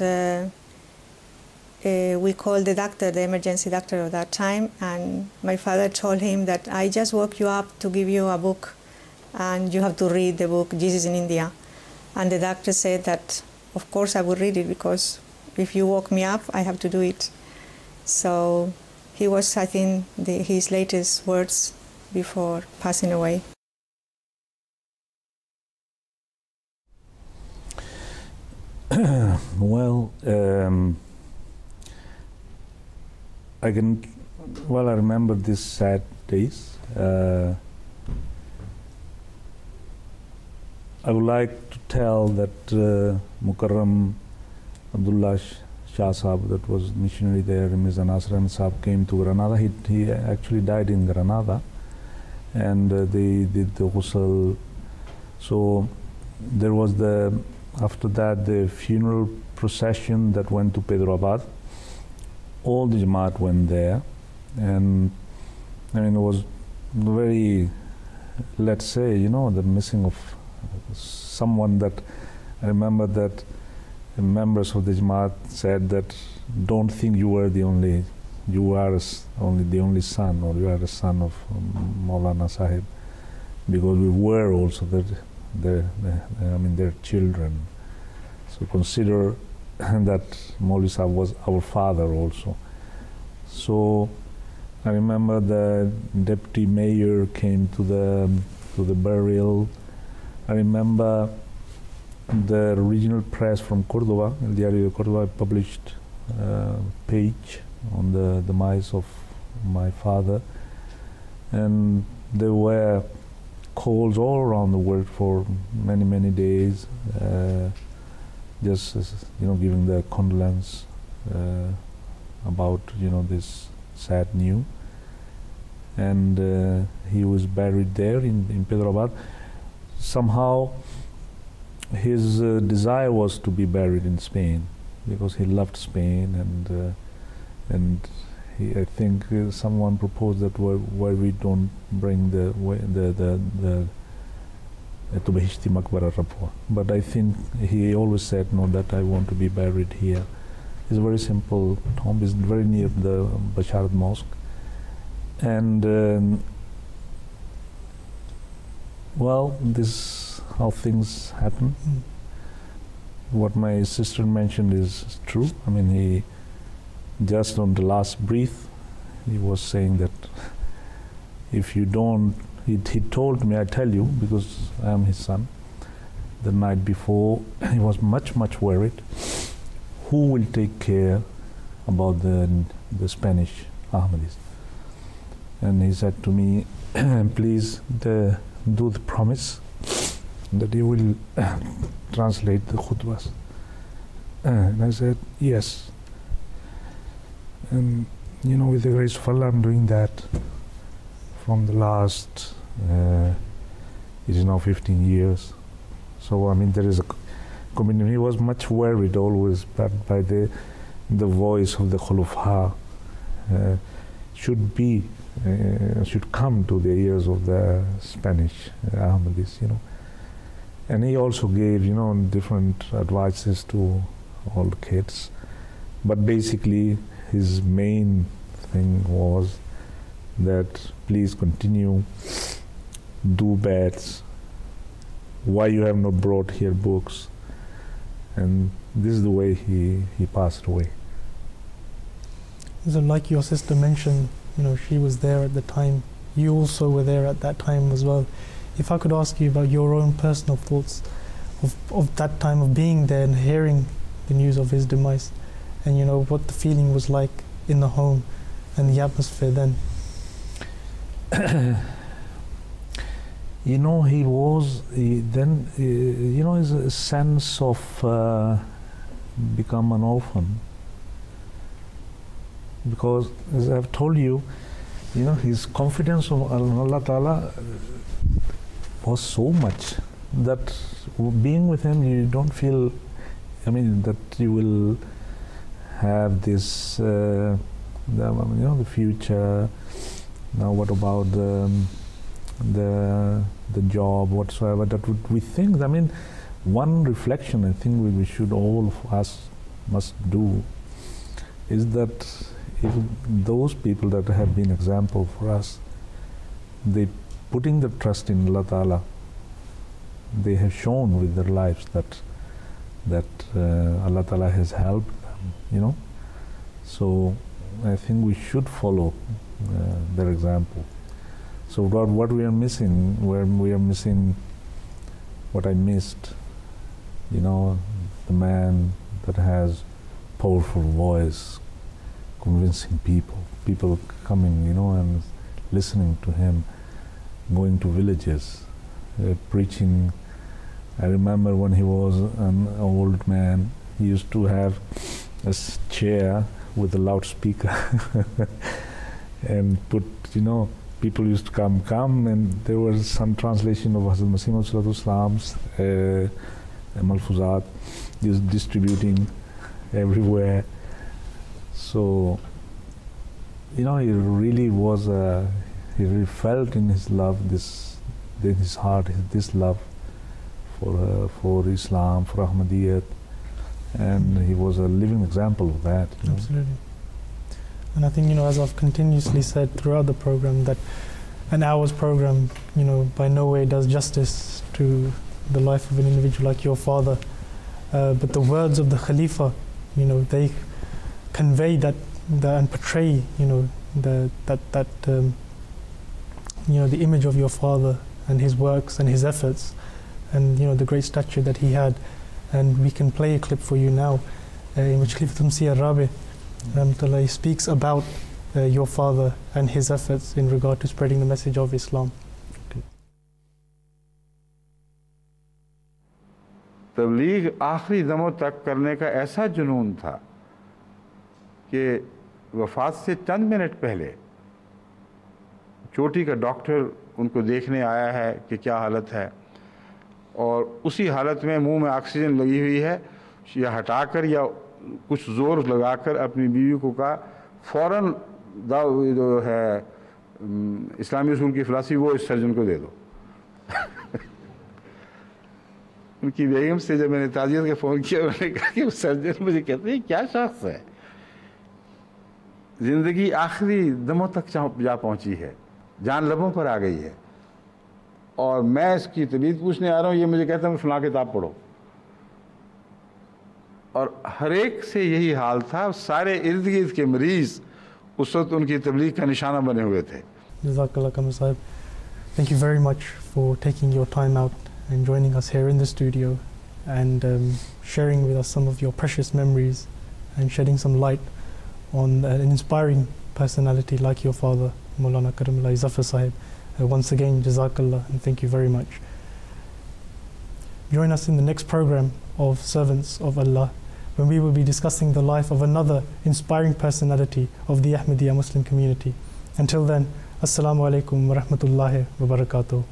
we called the doctor, the emergency doctor of that time, and my father told him that I just woke you up to give you a book, and you have to read the book, Jesus in India. And the doctor said that, of course I would read it, because if you woke me up, I have to do it. So he was, I think, his latest words before passing away. Well, I remember these sad days. I would like to tell that Mukarram Abdullah Shah Sahab, that was missionary there, Mirza Nasran Sahab, came to Granada. He actually died in Granada, and they did the ghusl. So there was after that the funeral procession that went to Pedro Abad. All the Jamaat went there, and I mean it was very, let's say, the missing of someone that I remember that the members of the Jamaat said that don't think you are the only son, or you are the son of Maulana Sahib, because we were also their children. So consider that Maulvi Sahib was our father also. So I remember the deputy mayor came to the burial. I remember the regional press from Cordoba, El Diario de Cordoba, published a page on the demise of my father, and there were calls all around the world for many days, just giving the condolence about this sad news. And he was buried there in Pedro Abad. Somehow his desire was to be buried in Spain, because he loved Spain, and I think someone proposed that why we don't bring to Behishti Maqbara Rabwa. But I think he always said, no, that I want to be buried here. It's a very simple tomb. It's very near the Basharat Mosque. And well, this is how things happen. What my sister mentioned is true. I mean, he just on the last breath, he was saying that if you don't, he told me, I tell you, because I am his son, the night before, he was much worried. Who will take care about the Spanish Ahmadis? And he said to me, please do the promise that you will translate the khutbas. And I said, yes. And you know, with the grace of Allah, I'm doing that from the last, it is now 15 years. So I mean, there is a commitment. He was much worried always by the voice of the Khulafa should come to the ears of the Spanish Ahmadis, you know. And he also gave, you know, different advices to all the kids. But basically, his main thing was that please continue, do bets, why you have not brought here books. And this is the way he passed away. So like your sister mentioned, you know, she was there at the time. You also were there at that time as well. If I could ask you about your own personal thoughts of that time, of being there and hearing the news of his demise, and you know, what the feeling was like in the home and the atmosphere then. You know, then, you know, his sense of become an orphan. Because, as I've told you, you know, his confidence of Allah Ta'ala was so much that being with him, you don't feel, I mean, that you will have this, you know, the future. Now, what about the job, whatsoever, that we think. I mean, one reflection I think we should, all of us must do, is that if those people that have been example for us, they putting the trust in Allah Ta'ala, they have shown with their lives that Allah Ta'ala has helped them, you know. So I think we should follow their example. So what we are missing, we are missing what I missed, you know, the man that has powerful voice, convincing people coming, you know, and listening to him, going to villages, preaching. I remember when he was an old man, he used to have a chair with a loudspeaker and put, you know, people used to come, and there was some translation of Hazrat Masih Maud Islam's Malfuzat, he was distributing everywhere. So, you know, he really was, he really felt in his love, in his heart, this love for Islam, for Ahmadiyyat, and he was a living example of that. You know? Absolutely. And I think, you know, as I've continuously said throughout the program, that an hour's program, you know, by no way does justice to the life of an individual like your father. But the words of the Khalifa, you know, they convey that and portray, you know, you know, the image of your father and his works and his efforts, and you know, the great stature that he had. And we can play a clip for you now, in which Khalifa Masih Rabi he speaks about your father and his efforts in regard to spreading the message of Islam. तबलीग आखिरी दमों तक करने का ऐसा जुनून था कि वफात से चंद मिनट पहले चोटी का डॉक्टर उनको देखने आया है कि क्या हालत है, और उसी हालत में मुंह में ऑक्सीजन लगी हुई है, या हटाकर या कुछ ज़ोर लगाकर अपनी बीवी को कहा फ़ौरन जो है इस्लामी उसूल की फ़िलासफ़ी वो इस सर्जन को दे दो। उनकी बेगम से जब मैंने ताजियत का फ़ोन किया, उन्होंने कहा कि वो सर्जन मुझे कहते हैं क्या शख्स है, ज़िंदगी आखिरी दमों तक जा पहुंची है, जान लबों पर आ गई है, और मैं इसकी तबीयत पूछने आ रहा हूँ, ये मुझे कहता है मैं फ़लाँ किताब पढ़ो। और हर एक से यही हाल था, सारे इर्द गिर्द के मरीज़ उस वक्त उनकी तबलीग का निशाना बने हुए थे। Jazakallah Kamal Sahib. Thank you very much for taking your time out and joining us here in the studio and sharing with us some of your precious memories and shedding some light on an inspiring personality like your father, Maulana Karam Zafar Sahib. Once again, Jazakallah, and thank you very much. Join us in the next program of Servants of Allah, when we will be discussing the life of another inspiring personality of the Ahmadiyya Muslim community. Until then, Assalamu alaikum wa rahmatullahi wa barakatuh.